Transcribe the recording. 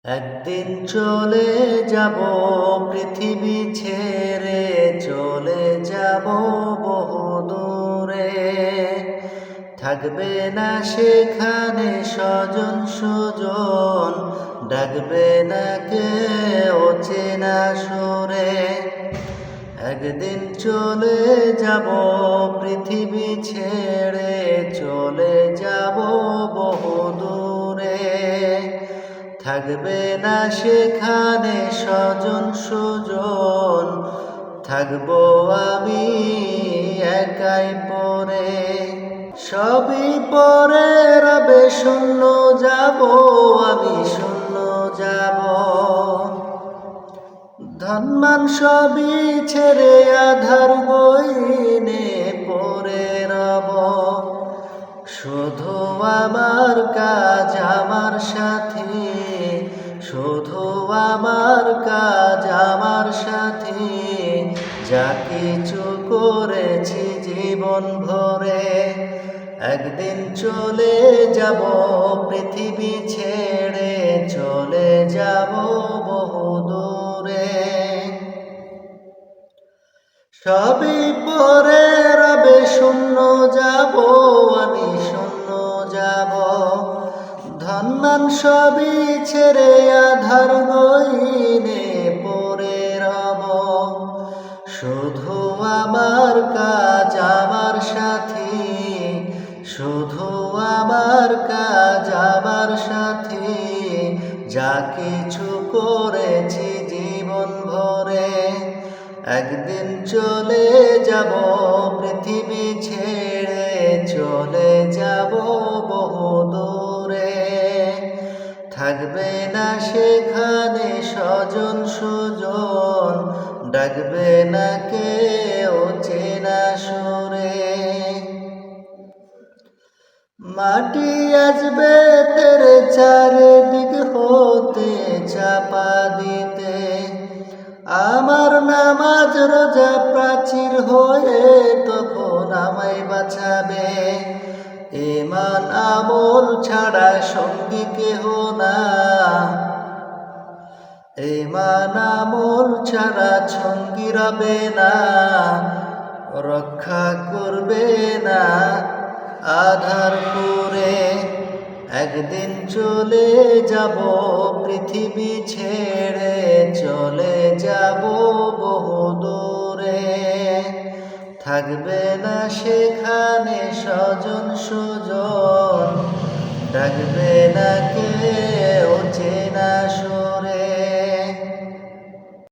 একদিন চলে যাব পৃথিবী ছেড়ে, চলে যাব বহু দূরে। থাকবে না সেখানে স্বজন সুজন, ডাকবে না কেউ চেনা সুরে। একদিন চলে যাব পৃথিবী ছেড়ে, চলে যাব বহু দূরে। থাকবে না সেখানে স্বজন সুজন, থাকবো আমি একাই পড়ে। সবই পরে রবে, শূন্য যাব আমি, শূন্য যাব। ধনমান সবই ছেড়ে আধার গইনে পড়ে রব। শুধু আমার কাজ আমার সাথী, শুধু আমার কাজ আমার সাথী। যা কিছু করেছি জীবন ভরে, একদিন চলে যাব পৃথিবী ছেড়ে, চলে যাব বহু দূরে। সবই পরে রবে, শূন্য যাব আমি, শূন্য যাব। ধনমান সবই ছেড়ে আধার গইনে পড়ে রব। শুধু আমার কাজ আমার সাথী, শুধু আমার কাজ আমার সাথী। যা কিছু করেছি জীবন ভরে, একদিন চলে যাব পৃথিবী ছেড়ে, চলে যাব বহু দূরে। থাকবে না সেখানে স্বজন সুজন, ডাকবে না কেউ চেনা সুরে। মাটি আসবে তেরে চারিদিক হতে চাপা দিতে, আমার নামাজ রোজা প্রাচীর হয়ে তখন আমায় বাঁচাবে। ঈমান আমল ছাড়া সঙ্গী কেহ না, ঈমান আমল ছাড়া সঙ্গী রবে না। রক্ষা করবে না আধার করে, একদিন চলে যাব পৃথিবী ছেড়ে, চলে যাব বহু দূরে। থাকবে না সেখানে স্বজন সুজন, ডাকবে না কেউ চেনা